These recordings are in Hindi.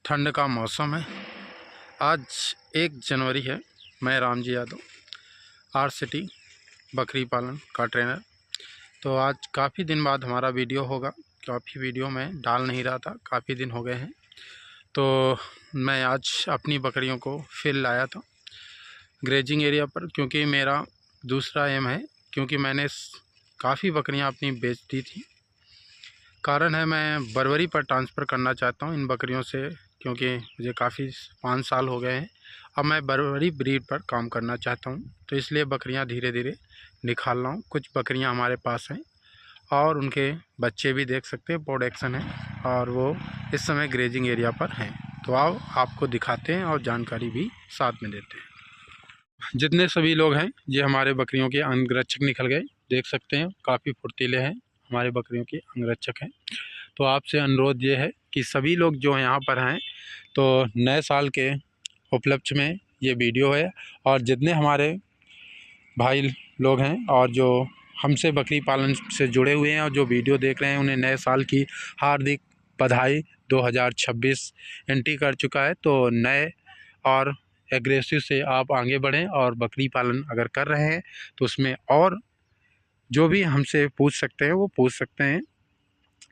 ठंड का मौसम है। आज 1 जनवरी है। मैं रामजी यादव, आर सिटी बकरी पालन का ट्रेनर। तो आज काफ़ी दिन बाद हमारा वीडियो होगा। काफ़ी वीडियो में डाल नहीं रहा था, काफ़ी दिन हो गए हैं। तो मैं आज अपनी बकरियों को फिर लाया था ग्रेजिंग एरिया पर, क्योंकि मेरा दूसरा एम है, क्योंकि मैंने काफ़ी बकरियां अपनी बेच दी थी। कारण है मैं बरवरी पर ट्रांसफ़र करना चाहता हूं इन बकरियों से, क्योंकि मुझे काफ़ी 5 साल हो गए हैं। अब मैं बरवरी ब्रीड पर काम करना चाहता हूं, तो इसलिए बकरियां धीरे धीरे निकाल रहा हूं। कुछ बकरियां हमारे पास हैं और उनके बच्चे भी देख सकते हैं, प्रोडक्शन है, और वो इस समय ग्रेजिंग एरिया पर हैं। तो आओ आपको दिखाते हैं और जानकारी भी साथ में देते हैं। जितने सभी लोग हैं, ये हमारे बकरियों के अंगरक्षक निकल गए, देख सकते हैं, काफ़ी फुर्तीले हैं हमारे बकरियों के अंगरक्षक हैं। तो आपसे अनुरोध ये है कि सभी लोग जो यहाँ पर हैं, तो नए साल के उपलक्ष्य में ये वीडियो है, और जितने हमारे भाई लोग हैं और जो हमसे बकरी पालन से जुड़े हुए हैं और जो वीडियो देख रहे हैं, उन्हें नए साल की हार्दिक बधाई। 2026 एंट्री कर चुका है, तो नए और एग्रेसिव से आप आगे बढ़ें, और बकरी पालन अगर कर रहे हैं तो उसमें और जो भी हमसे पूछ सकते हैं वो पूछ सकते हैं,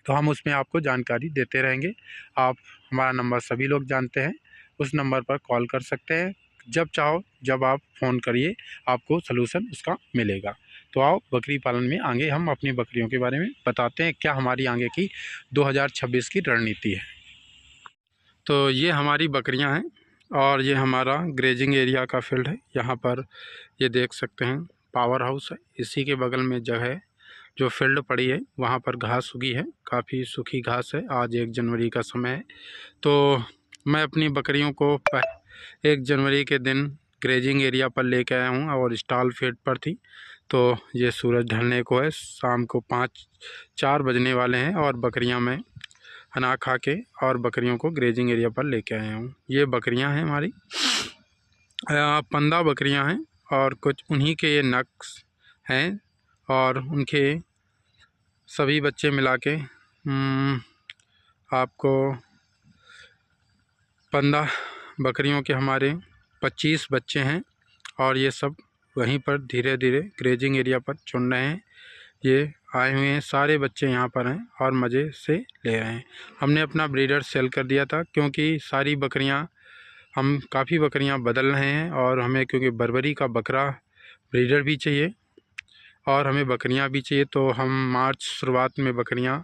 तो हम उसमें आपको जानकारी देते रहेंगे। आप हमारा नंबर सभी लोग जानते हैं, उस नंबर पर कॉल कर सकते हैं। जब चाहो जब आप फ़ोन करिए, आपको सलूशन उसका मिलेगा। तो आओ बकरी पालन में आगे हम अपनी बकरियों के बारे में बताते हैं, क्या हमारी आगे की 2026 की रणनीति है। तो ये हमारी बकरियां हैं और ये हमारा ग्रेजिंग एरिया का फील्ड है। यहाँ पर ये देख सकते हैं पावर हाउस है, इसी के बगल में जगह जो फील्ड पड़ी है वहाँ पर घास उगी है, काफ़ी सूखी घास है। आज 1 जनवरी का समय है, तो मैं अपनी बकरियों को 1 जनवरी के दिन ग्रेजिंग एरिया पर लेके आया हूँ और स्टॉल फीड पर थी। तो ये सूरज ढलने को है, शाम को 4 बजने वाले हैं, और बकरियाँ मैं अनाज खा के और बकरियों को ग्रेजिंग एरिया पर लेके आया हूँ। ये बकरियाँ हैं हमारी 15 बकरियाँ हैं, और कुछ उन्हीं के ये नक्स हैं, और उनके सभी बच्चे मिला के आपको 15 बकरियों के हमारे 25 बच्चे हैं, और ये सब वहीं पर धीरे धीरे ग्रेजिंग एरिया पर चुन रहे हैं। ये आए हुए हैं, सारे बच्चे यहाँ पर हैं और मज़े से ले रहे हैं। हमने अपना ब्रीडर सेल कर दिया था, क्योंकि सारी बकरियाँ हम काफ़ी बकरियाँ बदल रहे हैं, और हमें क्योंकि बरबरी का बकरा ब्रीडर भी चाहिए और हमें बकरियां भी चाहिए। तो हम मार्च शुरुआत में बकरियां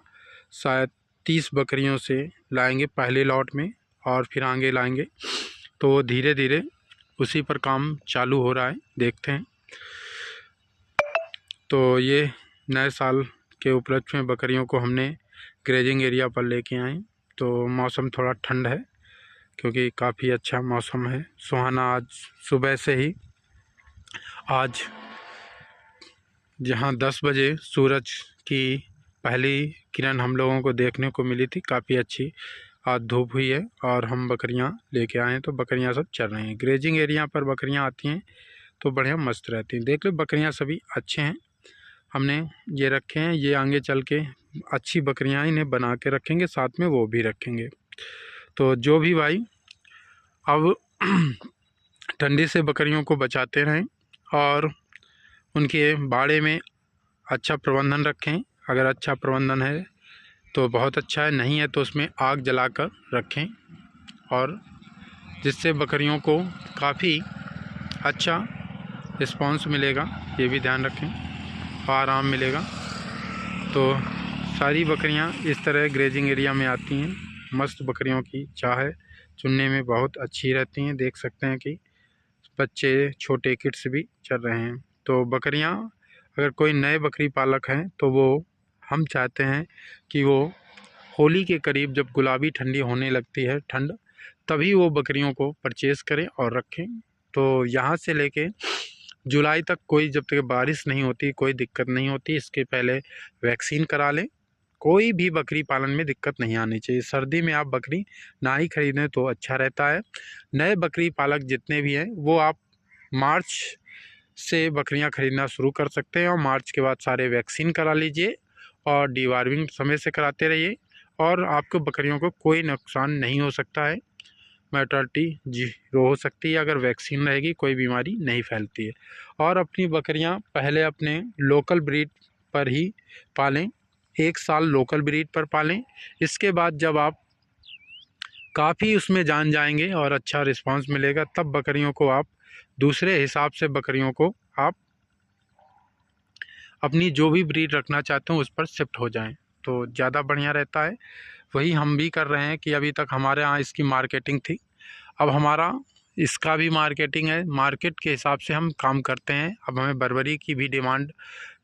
शायद 30 बकरियों से लाएंगे पहले लॉट में, और फिर आगे लाएंगे। तो धीरे धीरे उसी पर काम चालू हो रहा है, देखते हैं। तो ये नए साल के उपलक्ष्य में बकरियों को हमने ग्रेजिंग एरिया पर लेके आए। तो मौसम थोड़ा ठंड है, क्योंकि काफ़ी अच्छा मौसम है, सुहाना। आज सुबह से ही आज जहाँ 10 बजे सूरज की पहली किरण हम लोगों को देखने को मिली थी, काफ़ी अच्छी आज धूप हुई है, और हम बकरियां लेके आए हैं। तो बकरियां सब चल रही हैं। ग्रेजिंग एरिया पर बकरियां आती हैं तो बढ़िया मस्त रहती हैं। देख लो बकरियां सभी अच्छे हैं, हमने ये रखे हैं। ये आगे चल के अच्छी बकरियां इन्हें बना के रखेंगे, साथ में वो भी रखेंगे। तो जो भी भाई अब ठंडी से बकरियों को बचाते रहें, और उनके बाड़े में अच्छा प्रबंधन रखें। अगर अच्छा प्रबंधन है तो बहुत अच्छा है, नहीं है तो उसमें आग जलाकर रखें, और जिससे बकरियों को काफ़ी अच्छा रिस्पांस मिलेगा, ये भी ध्यान रखें, और आराम मिलेगा। तो सारी बकरियां इस तरह ग्रेजिंग एरिया में आती हैं। मस्त बकरियों की चाह चुनने में बहुत अच्छी रहती हैं। देख सकते हैं कि बच्चे छोटे किड्स भी चल रहे हैं। तो बकरियां अगर कोई नए बकरी पालक हैं, तो वो हम चाहते हैं कि वो होली के करीब जब गुलाबी ठंडी होने लगती है ठंड, तभी वो बकरियों को परचेज़ करें और रखें। तो यहाँ से लेके जुलाई तक कोई, जब तक बारिश नहीं होती कोई दिक्कत नहीं होती, इसके पहले वैक्सीन करा लें। कोई भी बकरी पालन में दिक्कत नहीं आनी चाहिए। सर्दी में आप बकरी ना ही खरीदें तो अच्छा रहता है। नए बकरी पालक जितने भी हैं वो आप मार्च से बकरियां खरीदना शुरू कर सकते हैं, और मार्च के बाद सारे वैक्सीन करा लीजिए, और डीवार्मिंग समय से कराते रहिए, और आपको बकरियों को कोई नुकसान नहीं हो सकता है। मोर्टालिटी 0 हो सकती है अगर वैक्सीन रहेगी, कोई बीमारी नहीं फैलती है। और अपनी बकरियां पहले अपने लोकल ब्रीड पर ही पालें, 1 साल लोकल ब्रीड पर पालें। इसके बाद जब आप काफ़ी उसमें जान जाएंगे और अच्छा रिस्पांस मिलेगा, तब बकरियों को आप दूसरे हिसाब से बकरियों को आप अपनी जो भी ब्रीड रखना चाहते हो उस पर शिफ्ट हो जाएं, तो ज़्यादा बढ़िया रहता है। वही हम भी कर रहे हैं कि अभी तक हमारे यहाँ इसकी मार्केटिंग थी, अब हमारा इसका भी मार्केटिंग है। मार्केट के हिसाब से हम काम करते हैं। अब हमें बर्बरी की भी डिमांड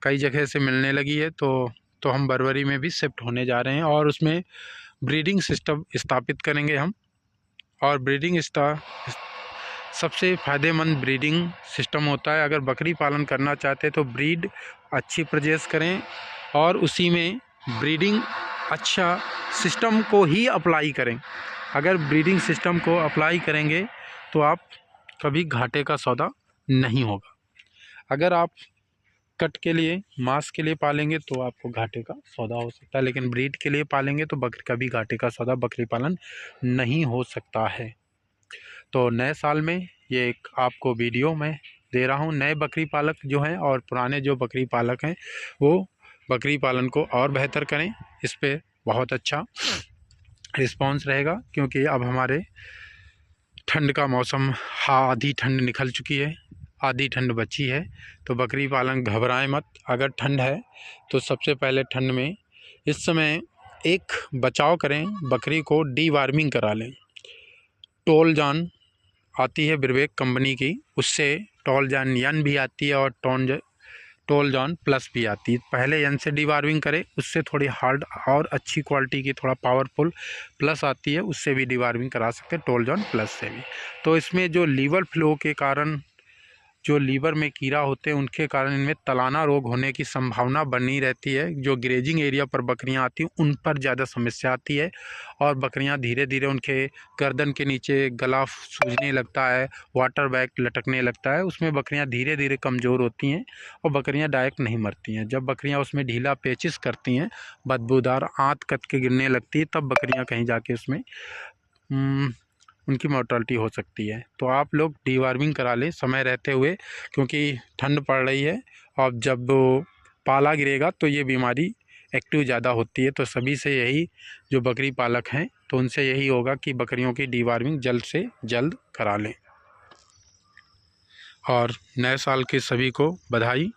कई जगह से मिलने लगी है, तो हम बर्बरी में भी शिफ्ट होने जा रहे हैं और उसमें ब्रीडिंग सिस्टम स्थापित करेंगे हम। और ब्रीडिंग सबसे फ़ायदेमंद ब्रीडिंग सिस्टम होता है। अगर बकरी पालन करना चाहते हैं तो ब्रीड अच्छी परचेज़ करें और उसी में ब्रीडिंग अच्छा सिस्टम को ही अप्लाई करें। अगर ब्रीडिंग सिस्टम को अप्लाई करेंगे तो आप कभी घाटे का सौदा नहीं होगा। अगर आप कट के लिए, मांस के लिए पालेंगे तो आपको घाटे का सौदा हो सकता है, लेकिन ब्रीड के लिए पालेंगे तो कभी घाटे का सौदा बकरी पालन नहीं हो सकता है। तो नए साल में ये एक आपको वीडियो मैं दे रहा हूँ। नए बकरी पालक जो हैं और पुराने जो बकरी पालक हैं वो बकरी पालन को और बेहतर करें। इस पर बहुत अच्छा रिस्पांस रहेगा, क्योंकि अब हमारे ठंड का मौसम, आधी ठंड निकल चुकी है, आधी ठंड बची है। तो बकरी पालन घबराएं मत। अगर ठंड है तो सबसे पहले ठंड में इस समय एक बचाव करें, बकरी को डीवार्मिंग करा लें। टोलजॉन आती है ब्रिवेक कंपनी की, उससे टोलजॉन यन भी आती है और टोलजॉन प्लस भी आती है। पहले यन से डीवार्मिंग करें, उससे थोड़ी हार्ड और अच्छी क्वालिटी की, थोड़ा पावरफुल प्लस आती है, उससे भी डीवार्मिंग करा सकते हैं, टोलजॉन प्लस से भी। तो इसमें जो लीवर फ्लो के कारण, जो लीवर में कीड़ा होते हैं उनके कारण इनमें तलाना रोग होने की संभावना बनी रहती है। जो ग्रेजिंग एरिया पर बकरियां आती हैं उन पर ज़्यादा समस्या आती है और बकरियां धीरे धीरे उनके गर्दन के नीचे गला सूजने लगता है, वाटर बैग लटकने लगता है, उसमें बकरियां धीरे धीरे कमज़ोर होती हैं और बकरियां डायरेक्ट नहीं मरती हैं। जब बकरियां उसमें ढीला पेचिश करती हैं, बदबूदार आंत कत के गिरने लगती है, तब बकरियां कहीं जाके उसमें उनकी मोर्टालिटी हो सकती है। तो आप लोग डीवार्मिंग करा लें समय रहते हुए, क्योंकि ठंड पड़ रही है और जब पाला गिरेगा तो ये बीमारी एक्टिव ज़्यादा होती है। तो सभी से यही, जो बकरी पालक हैं तो उनसे यही होगा कि बकरियों की डीवार्मिंग जल्द से जल्द करा लें। और नए साल के सभी को बधाई।